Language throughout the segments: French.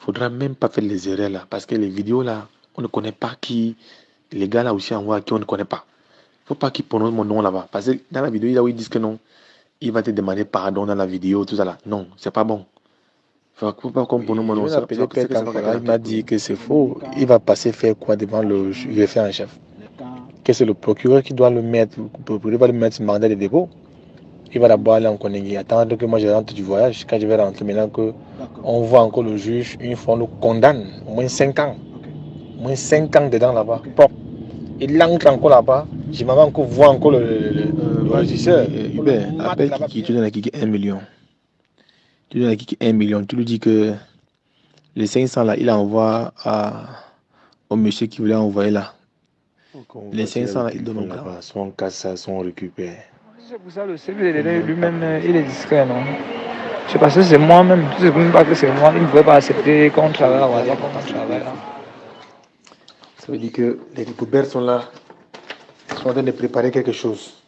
faudra même pas faire les erreurs là. Parce que les vidéos là, on ne connaît pas qui. Les gars là aussi envoient qui on ne connaît pas. Faut pas qu'ils prononcent mon nom là-bas. Parce que dans la vidéo, là où ils disent que non, il va te demander pardon dans la vidéo, tout ça là. Non, c'est pas bon. Faut pas qu'on prononce mon nom. Je vais appeler Père Kankora, il m'a dit que c'est faux. Il va passer faire quoi devant le greffier en chef? Que c'est le procureur qui doit le mettre, le procureur va le mettre sur mandat de dépôt. Il va d'abord aller en Koningui, attendre que moi je rentre du voyage. Quand je vais rentrer, maintenant qu'on voit encore le juge, une fois on nous condamne, au moins 5 ans. Au moins 5 ans dedans là-bas. Propre. Il entre encore là-bas. Je m'avais encore voir encore le régisseur. Hubert, appelle Kiki, tu donnes à Kiki 1 million. Tu donnes à Kiki 1 million. Tu lui dis que les 500 là, il envoie au monsieur qui voulait envoyer là. Les 500 là, il donne au grand. Son casse, son récupère. C'est pour ça le CBD lui-même, il est discret, non? Je sais pas si c'est moi-même. Je ne sais pas que c'est moi. Il ne pouvait pas accepter qu'on travaille à Wadia comme on travaille là. Ça veut dire que les Rigoberts sont là, sont en train de préparer quelque chose.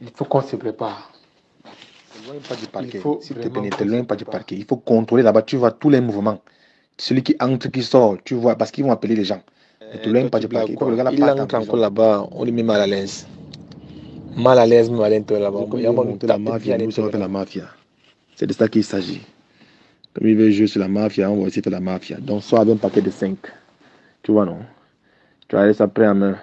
Il faut qu'on se prépare. Loin pas du parquet. S'il te plaît, n'était loin pas du parquet. Il faut contrôler là-bas. Tu vois tous les mouvements. Celui qui entre, qui sort, tu vois, parce qu'ils vont appeler les gens. N'était loin pas du parquet. Il entre encore là-bas, on lui met mal à l'aise. Mal à l'aise, mal à l'aise là-bas. Il va monter la mafia, nous sommes la mafia. C'est de ça qu'il s'agit. Comme il veut jouer sur la mafia, on va aussi faire la mafia. Donc, soit avec un paquet de 5. Tu vois, non? Tu vas aller ça prêt à main.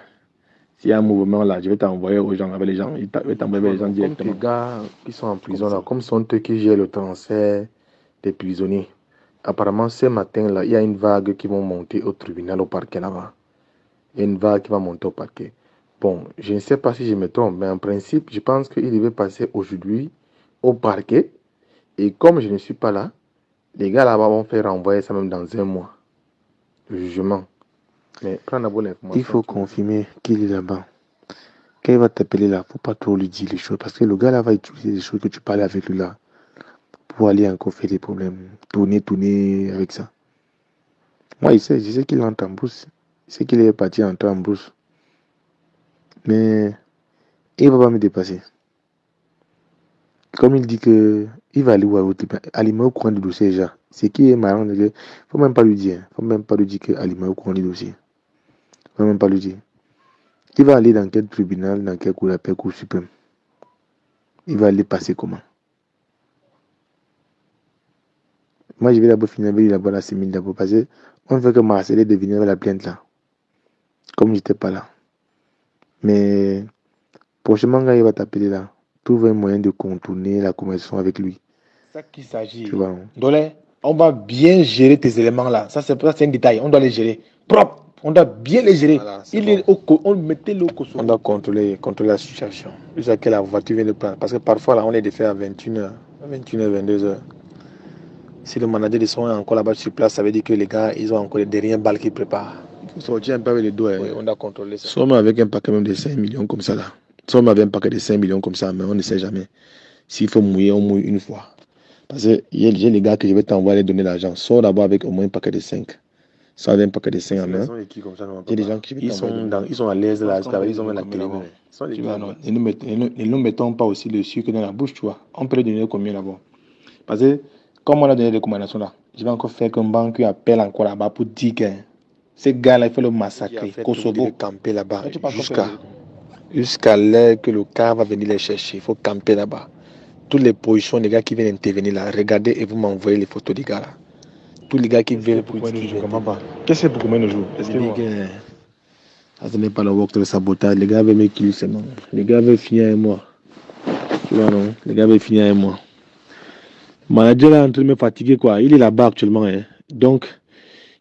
S'il y a un mouvement là, je vais t'envoyer aux gens, avec les gens. Il va t'envoyer les gens directement. Les gars qui sont en prison là, comme sont eux qui gèrent le transfert des prisonniers. Apparemment, ce matin-là, il y a une vague qui va monter au tribunal, au parquet là-bas. Il y a une vague qui va monter au parquet. Bon, je ne sais pas si je me trompe, mais en principe, je pense qu'il devait passer aujourd'hui au parquet. Et comme je ne suis pas là, les gars là-bas vont faire renvoyer ça même dans 1 mois. Le jugement. Mais prends d'abord l'information. Il faut confirmer qu'il est là-bas. Quand il va t'appeler là, faut pas trop lui dire les choses. Parce que le gars là va utiliser les choses que tu parlais avec lui là. Pour aller encore faire des problèmes. Tourner avec ça. Moi, je sais qu'il entre en brousse. Je sais qu'il est parti entrer en brousse. Mais il va pas me dépasser. Comme il dit que il va aller où à l'autre, Alima au courant du dossier déjà. C'est qui est marrant, faut même pas lui dire. Faut même pas lui dire que Alima au courant du dossier. Faut même pas lui dire. Il va aller dans quel tribunal, dans quel cour d'appel, cour suprême. Il va aller passer comment? Moi, je vais d'abord finir avec lui là-bas la semaine d'abord parce que on veut que Marcel devienne avec la plainte là. Comme j'étais pas là. Mais prochainement, quand il va t'appeler là, trouve un moyen de contourner la conversation avec lui. C'est ça qu'il s'agit. Tu vois. Donc, on va bien gérer tes éléments là. Ça, c'est un détail. On doit les gérer. Propre. On doit bien les gérer. Voilà, on mettait le Kosovo. On doit contrôler la situation. Jusqu'à que la voiture vient de prendre. Parce que parfois, là, on est de faire à 21h, 22h. Si le manager de son est encore là-bas sur place, ça veut dire que les gars, ils ont encore des dernières balles qu'ils préparent. Il faut sortir un peu avec les doigts. Oui, on doit contrôler ça. Sommes avec un paquet même de 5 millions comme ça, là. Sommes avec un paquet de 5 millions comme ça, mais on ne sait jamais. S'il faut mouiller, on mouille une fois. Parce que j'ai les gars que je vais t'envoyer donner l'argent. Sors d'abord avec au moins un paquet de 5. Ça donne un paquet de 5 en main. Il y a des gens qui ils sont à l'aise là, ils ont la télé. Ne nous mettons pas aussi le sucre dans la bouche, tu vois. On peut le donner combien d'abord? Parce que, comme on a donné des recommandations là, je vais encore faire qu'un banque appelle encore là-bas pour dire que ces gars-là, il faut le massacrer. Kosovo, camper là-bas jusqu'à l'heure que le car va venir les chercher. Il faut camper là-bas. Toutes les positions des gars qui viennent intervenir là, regardez et vous m'envoyez les photos des gars là. Tous les gars qui viennent pour Qu'est-ce que c'est pour combien de jours? Excuse-moi. Ça n'est pas le work de sabotage. Les gars veulent me killer seulement. Les gars veulent finir avec moi. Tu vois, non? Les gars veulent finir avec moi. Le manager est en train de me fatiguer, quoi. Il est là-bas actuellement. Hein. Donc,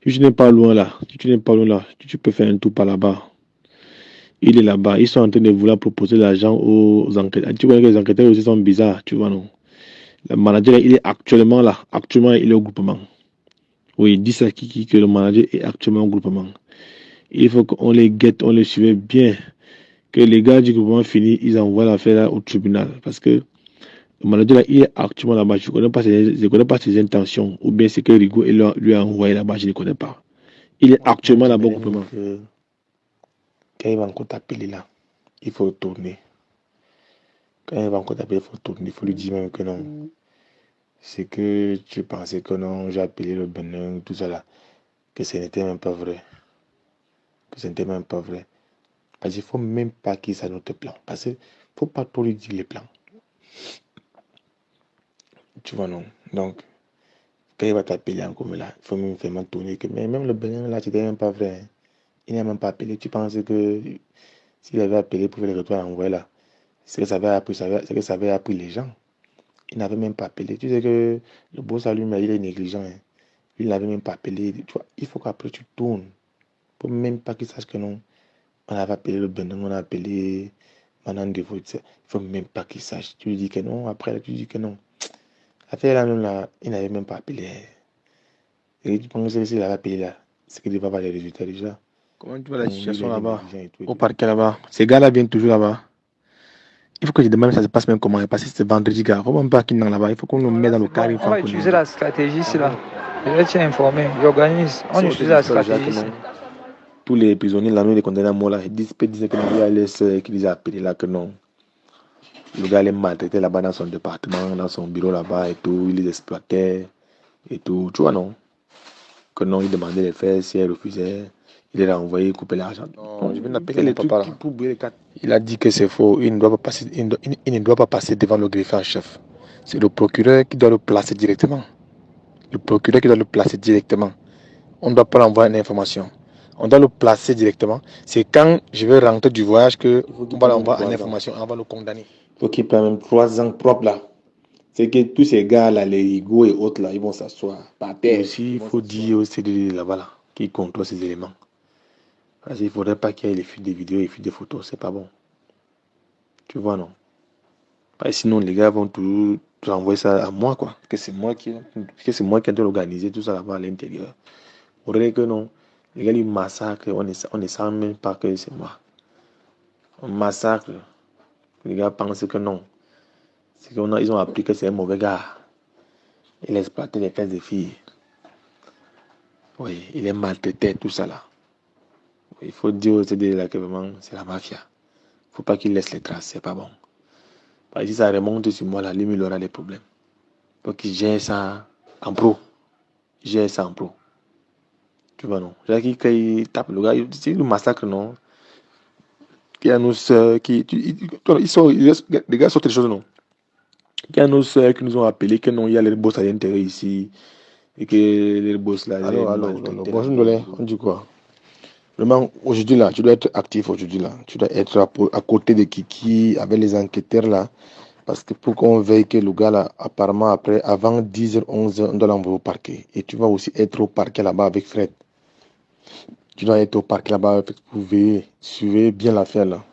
si tu n'es pas loin là, tu peux faire un tour par là-bas. Il est là-bas. Ils sont en train de vouloir proposer l'argent aux enquêteurs. Tu vois que les enquêteurs aussi sont bizarres, tu vois, non? Le manager, il est actuellement là. Actuellement, il est au groupement. Oui, il dit ça que le manager est actuellement au groupement. Il faut qu'on les guette, on les suive bien. Que les gars du groupement finissent, ils envoient l'affaire au tribunal. Parce que le manager là, il est actuellement là-bas. Je ne connais pas ses intentions. Ou bien c'est que Rigo lui a envoyé là-bas, je ne connais pas. Il est actuellement là-bas au groupement. Quand il va encore t'appeler là, il faut tourner. Quand il va encore t'appeler, il faut tourner. Il faut lui dire même que non. c'est que tu pensais que non, j'ai appelé le Bénin, tout ça là, que ce n'était même pas vrai. Que ce n'était même pas vrai. Parce qu'il ne faut même pas qu'il ça notre plan. Parce qu'il ne faut pas trop lui dire les plans. Tu vois, non. Donc, quand il va t'appeler encore là, il faut même faire tourner que mais même le Bénin là, c'était même pas vrai. Il n'a même pas appelé. Tu penses que s'il avait appelé pour faire le retour à l'envoi là, c'est que ça avait appris les gens. Il n'avait même pas appelé. Tu sais que le boss à lui, il est négligent. Hein. Il n'avait même pas appelé. Tu vois, il faut qu'après tu tournes. Pour même pas qu'il sache que non. On avait appelé le Bénin, on a appelé Manan Devo. Il ne faut même pas qu'il sache. Tu lui dis que non. Après, tu lui dis que non. Affaire là, même là, il n'avait même pas appelé. Et tu penses que s'il avait appelé là, c'est qu'il ne va pas les résultats déjà. Comment tu vois la situation là-bas, au Tout. parquet là-bas? Ces gars-là viennent toujours là-bas. Il faut que je demande ça se passe même comment. Parce que c'est vendredi, gars. Il ne faut même pas qu'ils n'en là-bas. Il faut qu'on nous mette dans le carré. On va utiliser la stratégie, c'est là. Je vais t'y informer. J'organise. On utilise la stratégie. Tous les prisonniers, là, nous, les condamnés à mort, là, ils disent que qu'ils les a appelés là, que non. Le gars les maltraitait là-bas dans son département, dans son bureau là-bas et tout. Il les exploitait et tout. Tu vois, non? Que non, il demandait les faire, si elle refusait, il les a envoyé couper l'argent. Non, je viens d'appeler les trucs pour brûler les cartes. Il a dit que c'est faux. Il ne doit pas passer devant le greffier en chef. C'est le procureur qui doit le placer directement. Le procureur qui doit le placer directement. On ne doit pas l'envoyer une information. On doit le placer directement. C'est quand je vais rentrer du voyage que on va l'envoyer une information. On va le condamner. Il faut qu'il prenne même 3 ans propres là. C'est que tous ces gars-là, les Hugo et autres, là, ils vont s'asseoir par terre. Aussi, il faut dire au CDD là-bas, là, qui contrôle ces éléments. Parce qu'il ne faudrait pas qu'il y ait les fuites de vidéos et les fuites de photos. C'est pas bon. Tu vois, non? Parce que sinon, les gars vont toujours envoyer ça à moi, quoi. Que c'est moi qui dois organiser tout ça là-bas à l'intérieur. On dirait que non. Les gars, ils massacrent. On ne sent même pas que c'est moi. On massacre. Les gars pensent que non. C'est qu'ils ont appris que c'est un mauvais gars. Il exploitait les fesses des filles. Oui, il est maltraité, tout ça là. Oui, il faut dire aux CD là que vraiment, c'est la mafia. Il ne faut pas qu'il laisse les traces, c'est pas bon. Parce que si ça remonte sur moi là, lui, il aura des problèmes. Il faut qu'il gère ça en pro. Il gère ça en pro. Tu vois, non? C'est-à-dire qu'il tape le gars, c'est le massacre, non? Qui annonce, les gars sortent des choses, non? Qui annonce qui nous ont appelé que non, il y a les boss à l'intérieur ici. Et que les boss là. Alors, le boss, on dit quoi? Vraiment, aujourd'hui là, tu dois être actif aujourd'hui là. Tu dois être à côté de Kiki, avec les enquêteurs là. Parce que pour qu'on veille que le gars là, apparemment, avant 10h, 11h, on doit l'envoyer au parquet. Et tu vas aussi être au parquet là-bas avec Fred. Tu dois être au parquet là-bas pour veiller, suivre bien l'affaire là.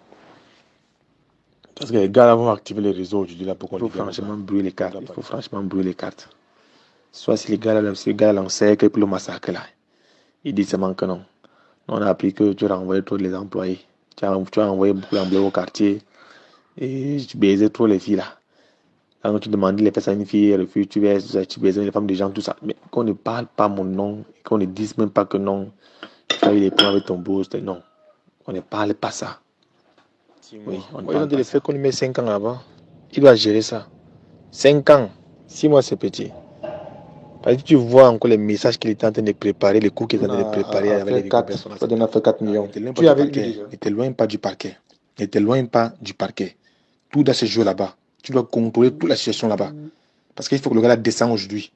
Parce que les gars là vont activer les réseaux aujourd'hui là pour qu'on. Il faut franchement brûler les cartes. Il faut franchement brûler les cartes. Soit si les gars là, on sait que pour le massacre là, ils disent seulement que non. On a appris que tu as renvoyé tous les employés. Tu as envoyé beaucoup d'employés au quartier. Et tu baisais trop les filles là. Quand tu demandes les personnes à une fille, elle refuse, tu baisais les femmes des gens, tout ça. Mais qu'on ne parle pas mon nom, qu'on ne dise même pas que non, tu as eu des plans avec ton boss, non. On ne parle pas ça. Oui, on parle pas ça. Qu'on lui met 5 ans là-bas. Il doit gérer ça. 5 ans. 6 mois, c'est petit. Parce que tu vois encore les messages qu'il est en train de préparer, les coups qu'il est en train de préparer avec les personnes. On a fait 4 millions. Tu avais lui. Ne t'éloigne pas du parquet. Ne t'éloigne pas du parquet. Tout doit se jouer là-bas. Tu dois contrôler toute la situation là-bas. Parce qu'il faut que le gars là descende aujourd'hui.